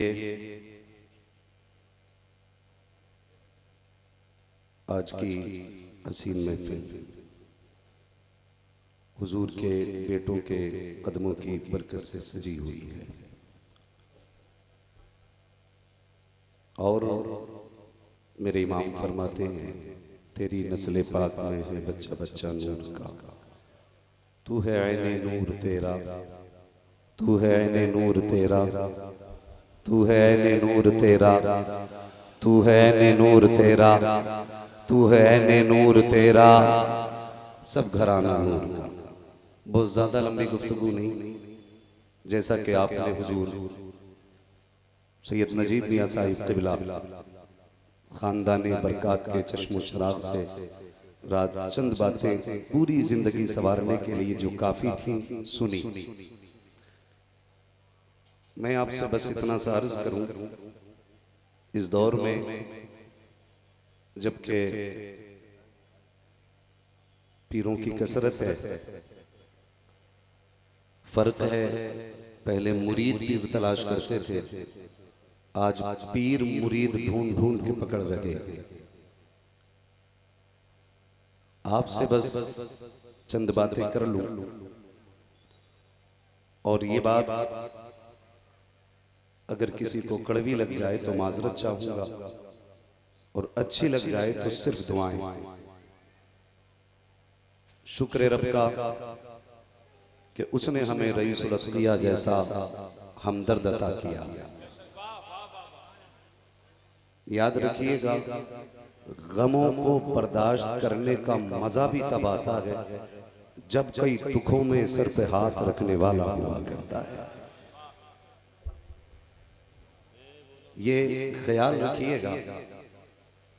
आज की हसीन महफिल हुजूर के बेटों के कदमों की बरकत से सजी हुई है और मेरे इमाम फरमाते हैं तेरी नस्ल पाक में है बच्चा बच्चा नूर का। तू है ऐने नूर तेरा, तू है ऐने नूर तेरा, तू है ऐने नूर तेरा, तू है ऐने नूर तेरा, तू है ऐने नूर तेरा। सब घराना नूर का। बहुत ज्यादा लंबी गुफ्तगू नहीं, जैसा कि आपने हुजूर सैयद नजीब मियां साहिब क़िबला खानदानी बरकात के चश्मो चराग से रात चंद बातें पूरी जिंदगी संवारने के लिए जो काफी थी सुनी। मैं आपसे बस इतना सा अर्ज करूं, इस दौर में जबकि पीरों की कसरत है, फर्क है पहले मुरीद पीर तलाश करते थे, आज पीर मुरीद ढूंढ ढूंढ के पकड़ रहे। आपसे बस चंद बातें कर लूं और ये बात अगर किसी को कड़वी लग जाए तो माजरत चाहूंगा और अच्छी लग जाए तो सिर्फ दुआएं। शुक्र रब का कि उसने हमें रईसुल अत्किया जैसा हमदर्द अता किया। याद रखिएगा, गमों को बर्दाश्त करने का मजा भी तब आता है जब कई दुखों में सर पे हाथ रखने वाला हुआ करता है। ये ख्याल रखिएगा,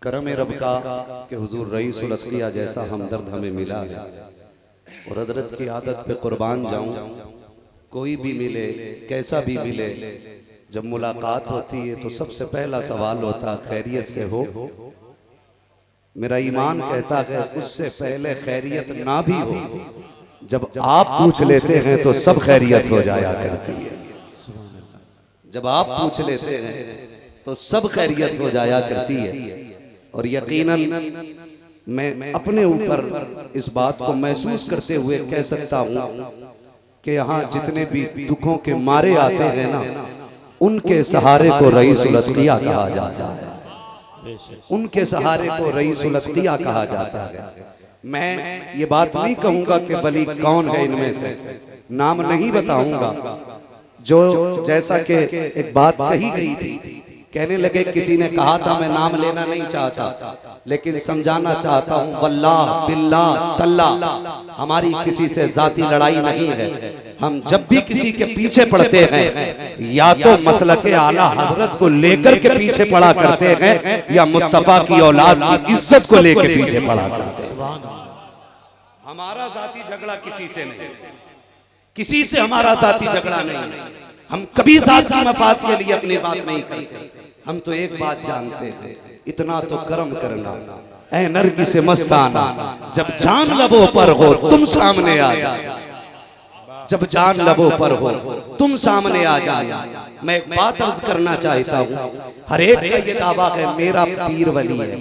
करम रब का कि हुजूर रईसुल अत्किया जैसा हमदर्द हमें मिला है। और हजरत की आदत पे कुर्बान जाऊं, कोई भी मिले कैसा भी मिले, जब मुलाकात होती है तो सबसे पहला सवाल होता खैरियत से हो। मेरा ईमान कहता है उससे पहले खैरियत ना भी हो, जब आप पूछ लेते हैं तो सब खैरियत हो जाया करती है। जब आप पूछ लेते हैं तो सब खैरियत हो जाया करती है। और यकीनन मैं अपने ऊपर इस बात को महसूस करते हुए कह सकता हूं कि यहाँ जितने भी दुखों के मारे आते हैं ना, उनके सहारे को रईसुल अत्किया कहा जाता है। उनके सहारे को रईसुल अत्किया कहा जाता है। मैं ये बात नहीं कहूंगा कि वली कौन है इनमें से, नाम नहीं बताऊंगा। जो जैसा कि एक बात कही गई थी, कहने लगे किसी ने कहा था मैं नाम लेना नहीं चाहता लेकिन समझाना चाहता हूं, वल्लाह बिल्लाह तल्लाह हमारी किसी से जाती लड़ाई नहीं है। हम जब भी किसी के पीछे पड़ते हैं या तो मसलके आला हजरत को लेकर के पीछे पड़ा करते हैं या मुस्तफा की औलाद की इज्जत को लेकर पीछे पड़ा करते हैं। हमारा जाती झगड़ा किसी से नहीं, किसी से हमारा जाती झगड़ा नहीं। हम कभी जात की मफाद के लिए अपनी बात नहीं करते। हम तो एक बात जानते हैं, इतना तो करम करना ऐ नरगी से मस्ताना, जब जान लबों पर हो तुम सामने आ जाना, जब जान लबों पर हो तुम सामने आ जाना। मैं एक बात अर्ज करना चाहता हूँ, हर एक का ये दावा है मेरा पीर वली है,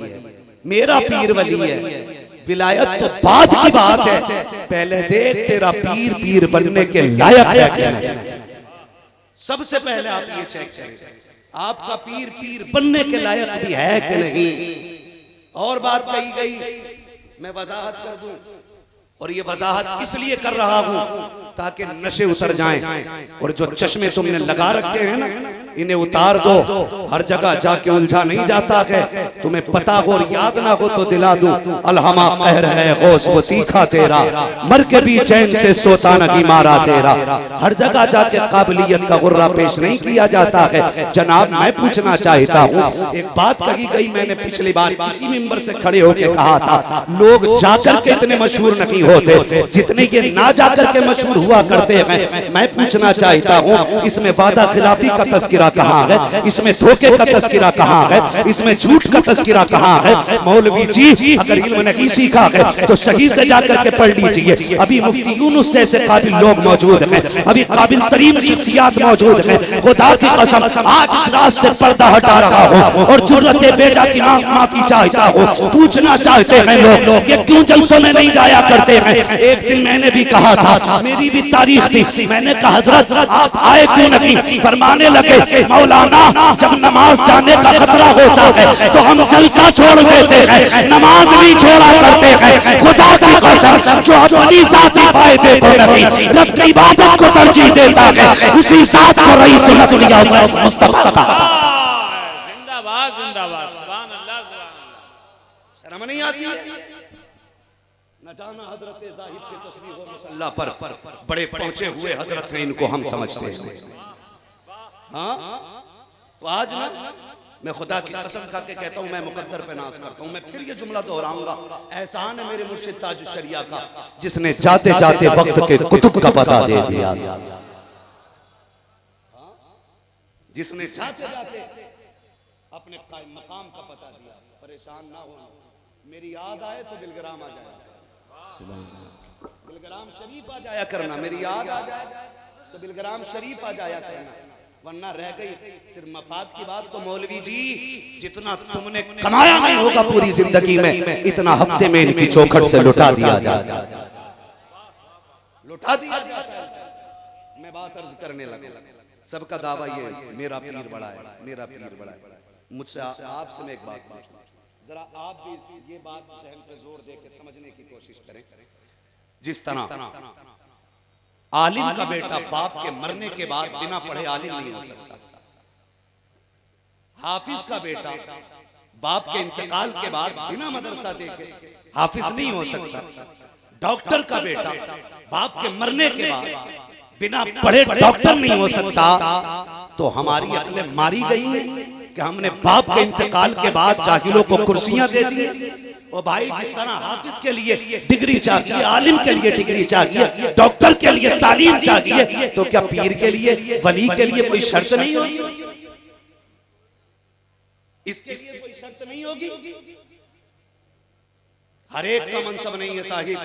मेरा पीर वली है। विलायत तो बाद की बात है, पहले देख तेरा पीर पीर बनने के लायक है क्या नहीं। सबसे पहले आप ये चेक करें आपका पीर पीर बनने के लायक भी है कि नहीं। और बात कही गई, मैं वजाहत कर दूं, और ये वजाहत इसलिए कर रहा हूं ताकि नशे उतर जाएं। और जो चश्मे तुमने लगा रखे हैं ना, इन्हें उतार दो। हर जगह जाके उलझा नहीं जाता है, तुम्हें पता हो और याद ना हो तो दिला दूं, अलहमा कहर है गौस वो तीखा तेरा, मर के भी चैन से सोता नहीं मारा तेरा। हर जगह जाके काबिलियत का गुर्रा पेश नहीं किया जाता है। जनाब मैं पूछना चाहता हूँ, एक बात कही गई मैंने पिछली बार इसी मिंबर से खड़े होकर कहा था, लोग जाकर के इतने मशहूर नहीं होते जितने ये ना जाकर के मशहूर हुआ करते हैं। मैं पूछना चाहता हूँ, इसमें वादा खिलाफी का तज़किरा तस्किरा कहाँ है, इसमें धोखे का तस्किरा कहाँ है, इसमें झूठ का तस्किरा कहाँ है। मौलवी जी अगर इल्म नहीं सीखा है तो सही से जाकर के पढ़ लीजिए। अभी मुफ्ती यूनुस जैसे काबिल लोग मौजूद हैं, अभी काबिल तरीन शख्सियात मौजूद हैं। खुदा की कसम आज इस रात से पर्दा हटा रहा हो और जुर्रत बेजा की माफी चाहता हो, पूछना चाहते हैं लोग ये क्यों जलसों में नहीं जाया करते हैं। एक दिन मैंने भी कहा था, मेरी भी तारीख थी, मैंने कहा हजरत आप आए क्यों नहीं। फरमाने लगे मौलाना जब नमाज जाने का खतरा होता है तो हम जलसा छोड़ देते हैं, नमाज भी छोड़ा करते हैं। खुदा की कसम जो अपनी जाती फायदे को नहीं रब की इबादत को तरजीह देता है उसी जात को रईस मत लिया मुस्तफा का। जिंदाबाद जिंदाबाद, सुभान अल्लाह सुभान अल्लाह। शर्म नहीं आती है न जाना हजरत ज़ाहिद के तस्बीह व मुसल्ला पर बड़े पहुंचे हुए हजरत हैं, इनको हम समझते हैं। हाँ तो आज ना मैं खुदा की कसम खा के कहता हूं, मैं मुकद्दर पे नाज करता हूं। मैं फिर ये जुमला दोहराऊंगा, एहसान है मेरे मुर्शिद ताज शरिया का जिसने जाते जाते वक्त के कुतुब का पता दे दिया, जिसने जाते जाते अपने कायम मकाम का पता दिया। परेशान ना हो, मेरी याद आए तो बिलग्राम आ जाए, बिलग्राम शरीफ आ जाया करना। मेरी याद आ जाए तो बिलग्राम शरीफ आ जाया करना, वरना रह गई सिर्फ मफाद की बात। तो मौलवी जी जितना तुमने कमाया नहीं होगा पूरी जिंदगी में, इतना हफ्ते में इनकी चौखट से लुटा दिया जाता है, लुटा दिया जाता है। मैं बात अर्ज करने लगा, सबका दावा ये मेरा पीर बड़ा है, मेरा पीर बड़ा है। मुझसे आपसे मैं एक बात पूछूं, जरा आप भी ये बात सहन पे जोर दे के समझने की कोशिश करें। जिस तरह आलिम का बेटा बाप के मरने के बाद बिना पढ़े आलिम नहीं हो सकता, हाफिज का बेटा बाप के इंतकाल के बाद बिना मदरसा देखे हाफिज नहीं हो सकता, डॉक्टर का बेटा बाप के मरने के बाद बिना पढ़े डॉक्टर नहीं हो सकता। तो हमारी अक्लें मारी गई हैं कि हमने बाप के इंतकाल के बाद जाहिलों को कुर्सियां दे दी। और भाई जिस तरह हाफिज के लिए डिग्री चाहिए, आलिम के लिए डिग्री चाहिए, डॉक्टर के लिए तालीम चाहिए, तो क्या पीर के लिए वली के लिए कोई शर्त नहीं होगी? इसके लिए कोई शर्त नहीं होगी? हर एक का मनसब नहीं है साहिब,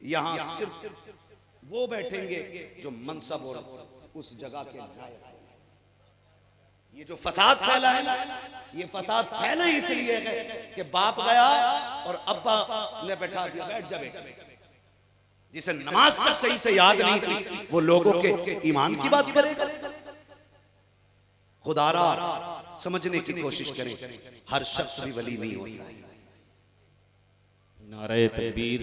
यहां सिर्फ वो बैठेंगे जो मनसब और उस जगह के लायक। ये जो फसाद फैला है, ये फसाद फैला इसलिए है कि बाप गया और अब्बा ने बैठा दिया, बैठ जा बेटा। जिसे नमाज तक सही से याद नहीं थी वो लोगों के ईमान की बात करेगा। खुदारा समझने की कोशिश करें, हर शख्स भी वली नहीं होता है। नारे तकबीर,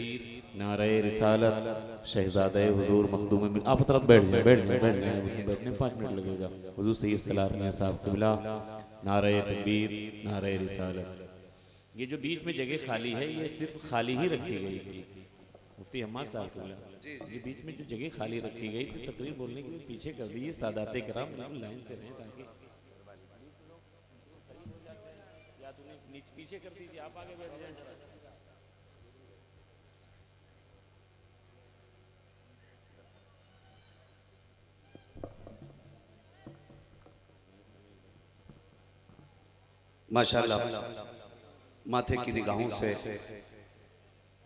नारे रिसालत, शहजादे हुजूर मखदूम। आप तरफ बैठ जाए, बैठ जाए, बैठ जाए, बैठने 5 मिनट लगेगा। हुजूर सैयद सलाम मियां साहब क़िबला, नारे तकबीर, नारे रिसालत। ये जो बीच में जगह खाली है ये सिर्फ खाली ही रखी गई थी। मुफ्ती हम्माद साहब क़िबला, ये बीच में जो जगह खाली रखी गई थी तकरीर बोलने के लिए पीछे कर दी। सादाते किराम लाइन से रहें ताकि या तूने नीचे पीछे कर दीजिए, आप आगे बैठ जाए। माशाअल्लाह माथे की निगाहों से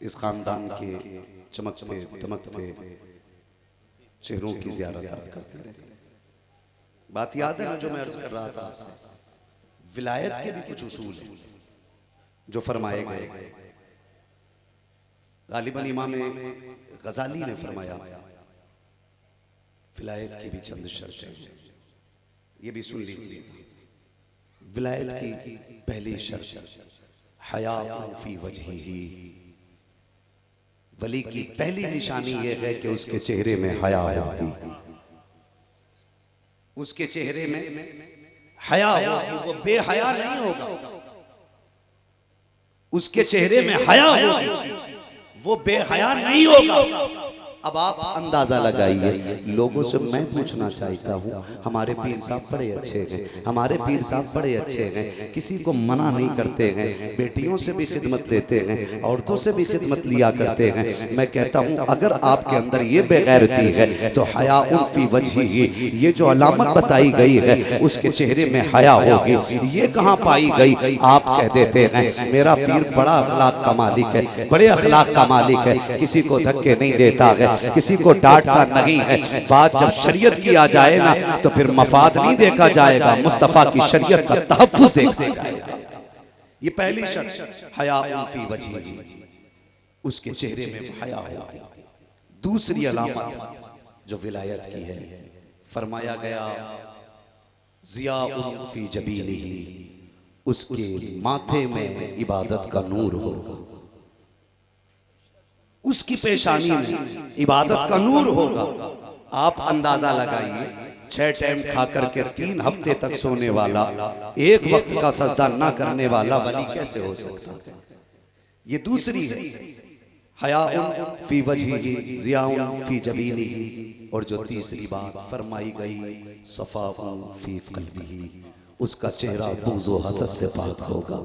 इस खानदान के चमकते दमकते चेहरों की ज़ियारत करते रहते। बात याद है ना जो मैं अर्ज कर रहा था आपसे, विलायत के भी कुछ उसूल हैं जो फरमाए गए। गालिबन इमाम गजाली ने फरमाया विलायत की भी चंद शर्तें, ये भी सुन लीजिए। विलायत की पहली शर्त हया फी वजहिही, वली की पहली निशानी यह है कि उसके चेहरे में हया होगी, उसके चेहरे में हया होगी, वो बेहया नहीं होगा। उसके चेहरे में हया होगी, वो बेहया नहीं होगा। अब आप अंदाजा लगाइए। लोगों से मैं पूछना चाहता हूँ, हमारे पीर साहब बड़े अच्छे हैं, हमारे पीर साहब बड़े अच्छे हैं, किसी को मना नहीं करते हैं, बेटियों से भी खिदमत लेते हैं, औरतों से भी खिदमत लिया करते हैं। मैं कहता हूँ अगर आपके अंदर ये बेगैरती है तो हया फी वजही, ये जो अलामत बताई गई है उसके चेहरे में हया होगी, ये कहाँ पाई गई? आप कह देते हैं मेरा पीर बड़ा अखलाक का मालिक है, बड़े अखलाक का मालिक है, किसी को धक्के नहीं देता है, किसी को डांटता नहीं है। बात जब शरीयत की आ जाए ना तो फिर मफाद नहीं देखा जाएगा, मुस्तफा की शरीयत का तहफ्फुज देखा जाएगा। ये पहली शर्त, हया फी वजही, उसके चेहरे में हया होगी। दूसरी अलामत जो विलायत की है, फरमाया गया ज़िया फी जबीनिही, उसके माथे में इबादत का नूर होगा, उसकी पेशानी में इबादत का नूर होगा। आप अंदाजा लगाइए, 6 टाइम खा करके 3 हफ्ते तक सोने वाला, एक वक्त का सजदा ना करने वाला वली कैसे हो सकता है? ये दूसरी है, हया फी वजहिही ज़ियाउन फी जबीनिही। और जो तीसरी बात फरमाई गई, सफ़ाउन फी क़ल्बिही, उसका चेहरा बुग़्ज़ व हसद से पाक होगा,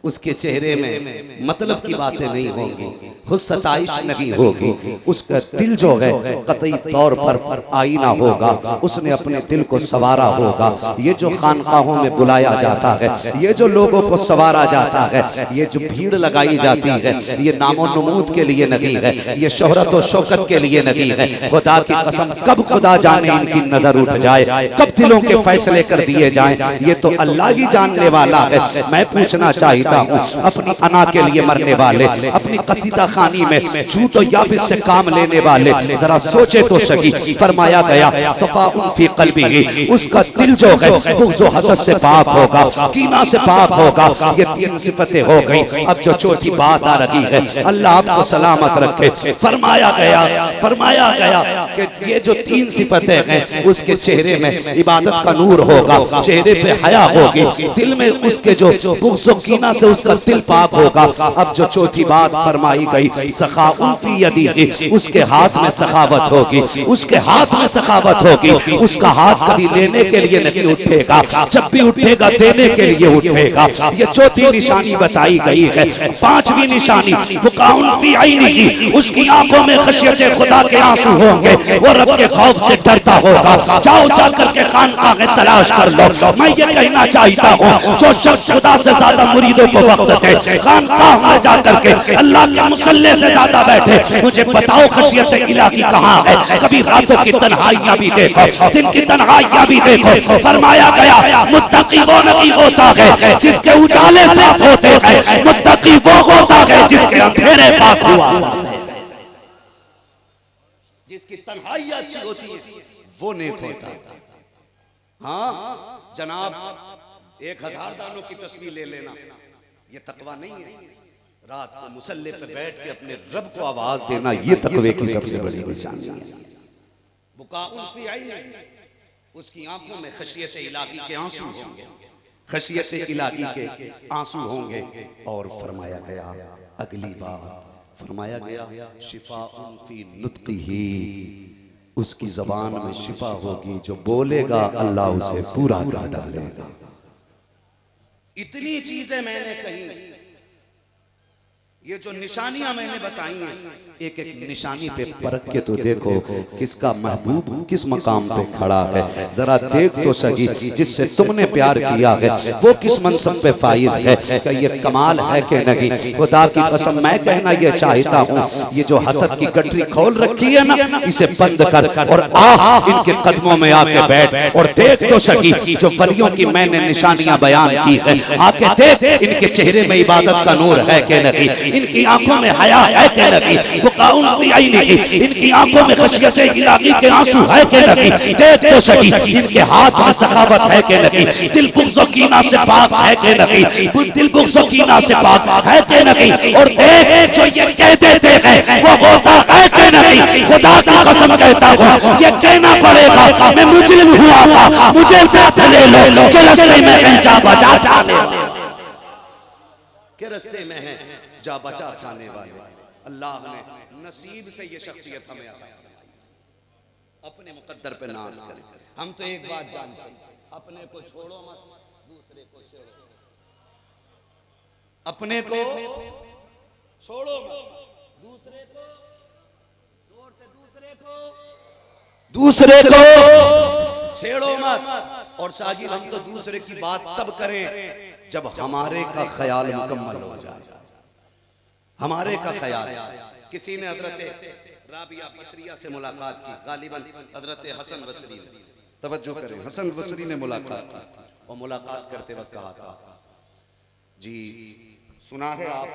उसके चेहरे में मतलब की बातें नहीं होंगी, खुद सताइश नहीं होगी, उसका दिल जो है कतई तौर पर आईना होगा, उसने अपने दिल को संवारा होगा। ये जो खानकाहों में बुलाया जाता है, ये जो लोगों को संवारा जाता है, ये जो भीड़ लगाई जाती है, ये नामो नमूद के लिए नहीं है, ये शोहरत और शौकत के लिए नहीं है। खुदा की कसम, कब खुदा जाने इनकी नजर उठ जाए, कब दिलों के फैसले कर दिए जाएं, ये तो अल्लाह ही जानने वाला है। मैं पूछना चाहता हूँ, अपनी अना के लिए मरने वाले, अपनी कसीदा खानी में झूठ और याबिस से काम लेने वाले, जरा सोचे तो सही। फरमाया गया सफ़ाउन फी क़ल्बिही, उसका दिल जो है बुग़्ज़ व हसद से पाक होगा, कीना से पाक होगा। ये 3 सिफतें हो गई। अब जो चौथी बात आ रही है, अल्लाह आपको सलामत रखे। फरमाया गया कि ये जो 3 सिफतें हैं, उसके चेहरे में इबादत का नूर होगा, चेहरे पे हया होगी, दिल में उसके जो बुग़्ज़ व कीना से उसका दिल पाक होगा। अब जो चौथी बात फरमाई गई, सखाउन फी यदीही, उसके हाथ में सखावत होगी, उसके हाथ में सखावत होगी। उसका हाथ कभी लेने के लिए नहीं उठेगा, जब भी उठेगा देने के लिए उठेगा। ये चौथी निशानी बताई गई है। 5वीं निशानी, बुकाउन फी ऐनिही, उसकी आंखों में खशियत खुदा के आंसू होंगे, वो रब के खौफ से डरता होगा। जाओ जाकर के खानकाहें तलाश कर लो। मैं ये कहना चाहता हूँ, जो शख्स खुदा से ज्यादा मुरीदों को वक्त दे, खानकाह में जाकर के अल्लाह के मुसल्ले से ज्यादा बैठे, मुझे बताओ खशियत इलाही कहाँ है? कभी रातों की तन्हाइयां भी देखो, दिन की तन्हाइयां भी देखो। फरमाया गया मुत्तकी वो नहीं होता है जिसके उजाले साफ होते हैं, मुत्तकी वो होता है जिसके अंधेरे पाक हुआ होते हैं। जिसकी तन्हाइयां अच्छी होती है वो नेक होता है। हाँ जनाब, 1000 दानों की तस्वीर ले लेना, ये तकवा नहीं है। रात को मुसल्ले पे बैठ के अपने रब को आवाज देना, ये तकवे की सबसे बड़ी निशानी है। बुकाउन फी ऐनिही, उसकी आंखों में खशियत इलाही के आंसू होंगे, खशियत इलाही के आंसू होंगे। और फरमाया गया अगली बात, फरमाया गया शिफाउन फी नुत्क़िही, उसकी जबान में शिफा होगी, जो बोलेगा अल्लाह उसे पूरा कर डालेगा। इतनी चीजें मैंने कही, ये जो निशानियां मैंने बताई हैं, एक एक निशानी पे परख के तो देखो किसका महबूब किस मकाम पे खड़ा है। जरा देख तो सही, जिससे तुमने प्यार किया है वो किस मनसब पे फाइज है। क्या ये कमाल है कि नहीं? खुदा की कसम मैं कहना ये चाहता हूँ, ये जो हसद की गठरी खोल रखी है ना, इसे बंद कर और आ इनके कदमों में आके बैठ और देख तो सही, जो वलियों की मैंने निशानियां बयान की है, आके देख इनके चेहरे में इबादत का नूर है कि नहीं, इनकी आंखों में हया है कि नहीं, बुकाउन फी ऐनिही, इनकी आंखों में खशियत इलाही के आंसू है कि नहीं, देख तो सही, इनके हाथ में सखावत है कि नहीं, दिल बुग़्ज़ व कीना से पाक है कि नहीं, दिल बुग़्ज़ व कीना से पाक है कि नहीं। और देख जो ये कह देते हैं वो होता है कि नहीं। खुदा की कसम कहता हूँ, ये कहना पड़ेगा मैं मुजरिम हुआ था, मुझे साथ ले लो कि रास्ते में है जा बचा थाने वाले, के रास्ते में है जा बचा थाने वाले। अल्लाह ने नसीब से ये शख्सियत हमें आता है। अपने मुकद्दर पे नाज करें। हम तो एक बात जानते हैं, अपने को छोड़ो मत, दूसरे को छेड़ो। अपने को छोड़ो मत, दूसरे को जोर से, दूसरे को छेड़ो मत। और साजिद हम तो दूसरे की बात तब करें जब हमारे का ख्याल मुकम्मल हो जाए। हमारे का ख्याल, किसी ने हजरत राबिया बसरिया से मुलाकात की, गालिबन हजरत हसन बसरी ने, तवज्जो करें, हसन बसरी ने मुलाकात की और मुलाकात करते वक्त कहा था, जी सुना है आप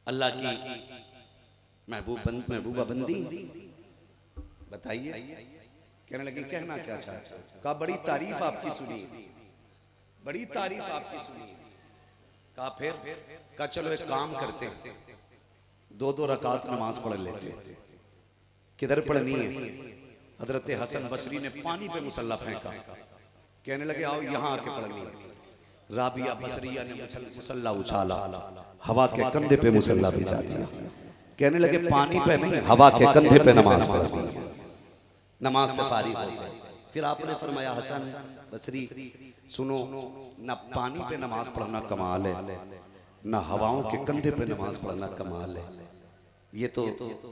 अल्लाह की महबूबा बंदी, बताइए। कहने लगी कहना क्या चाहते हो? कहा बड़ी तारीफ आपकी सुनी, बड़ी तारीफ आपकी सुनी। कहा फिर? कहा चलो एक काम करते हैं, 2-2 रकात नमाज पढ़ लेते हैं। किधर पढ़नी है? हजरत हसन बसरी ने पानी पे मुसल्ला फेंका, कहने लगे आओ यहां आके पढ़नी है। राबिया बसरिया ने मुसल्ला उछाला, हवा के कंधे पे मुसल्ला बिछा दिया। कहने लगे पानी पे नहीं, हवा के कंधे पे नमाज पढ़नी है। नमाज से फारिग हो गए। फिर आपने फरमाया हसन बसरी सुनो, न पानी पे नमाज पढ़ना कमाल है, न हवाओं के कंधे पे नमाज पढ़ना कमाल है। ये तो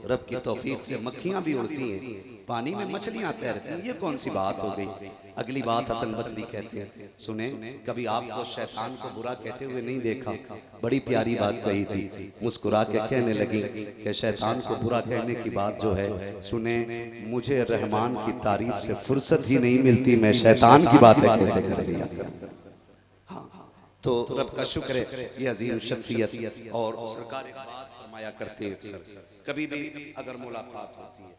रब की तौफीक से मक्खियां भी उड़ती हैं, पानी में मछलियां तैरती हैं, ये कौन सी बात हो गई? अगली बात हसन बसरी कहते हैं, सुने कभी आपको शैतान को बुरा कहते हुए नहीं देखा। बड़ी प्यारी बात कही थी, मुस्कुरा के कहने लगी कि शैतान को बुरा कहने की बात जो है, सुने मुझे रहमान की तारीफ से फुर्सत ही नहीं मिलती, मैं शैतान की बातें कैसे कर लिया करूं। तो रब का शुक्र है ये अजीम शख्सियत। और सरकार एक बात फरमाया करते हैं, अक्सर कभी भी अगर मुलाकात होती है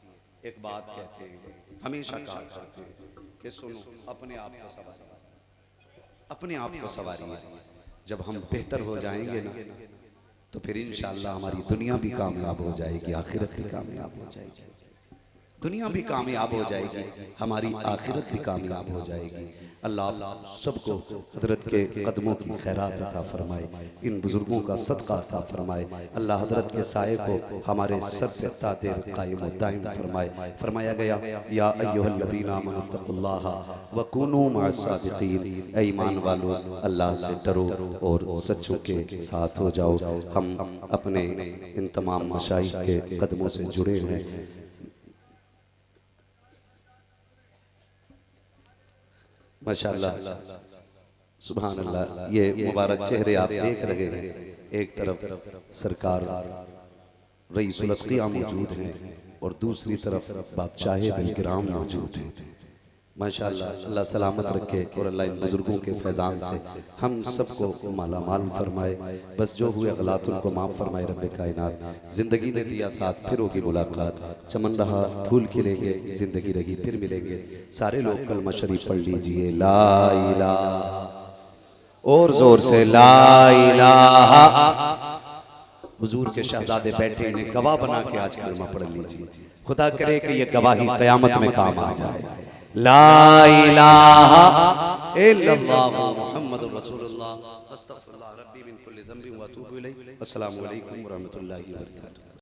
एक बात कहते हैं, हमेशा कहा करते हैं कि सुनो अपने आप को सवारिए, अपने आप को सवारिए। जब हम बेहतर हो जाएंगे ना तो फिर इंशाअल्लाह हमारी दुनिया भी कामयाब हो जाएगी, आखिरत भी कामयाब हो जाएगी। दुनिया भी कामयाब हो जाएगी, हमारी आखिरत भी कामयाब हो जाएगी। अल्लाह आप सबको हजरत के कदमों की खैरात अता फरमाए, इन बुजुर्गों का सदका अता फरमाए। अल्लाह हजरत के साये को हमारे सर पे तादेर कायम व दायम फरमाए। फरमाया गया या अय्युहल्लज़ीना आमनुत्तकुल्लाह व कूनू मअस्सादिकीन, ऐ ईमान वालों अल्लाह से डरो और सच्चों के साथ हो जाओ। हम अपने इन तमाम मशाइख के कदमों से जुड़े हैं। माशाअल्लाह सुभान अल्लाह, ये मुबारक चेहरे आप देख रहे हैं। एक तरफ सरकार रईसुल अत्क़िया मौजूद हैं और दूसरी तरफ बादशाह बिलकिराम मौजूद हैं। माशाअल्लाह अल्लाह सलामत रखे और अल्लाह इन बुजुर्गों के फैज़ान से हम सबको माला माल फरमाए। बस जो हुए गलत उनको माफ़ फरमाए रब्बे कायनात। ज़िंदगी ने दिया साथ, फिर होगी मुलाकात। चमन रहा फूल खिलेंगे, ज़िंदगी रही फिर मिलेंगे। सारे लोग कलमा शरीफ पढ़ लीजिए, ला इलाहा, और जोर से ला इलाहा। हुजूर के शहजादे बैठे, इन्हें गवाह बना के आज कलमा पढ़ लीजिए। खुदा करे कि ये गवाही क़यामत में काम आ जाए। ला इलाहा इल्लल्लाह मुहम्मदुर रसूलुल्लाह अस्तगफिरुल्लाह रब्बी मिन कुल्ली ज़ंबिन व अतूबु इलैह। अस्सलामु अलैकुम व रहमतुल्लाहि व बरकातुहू।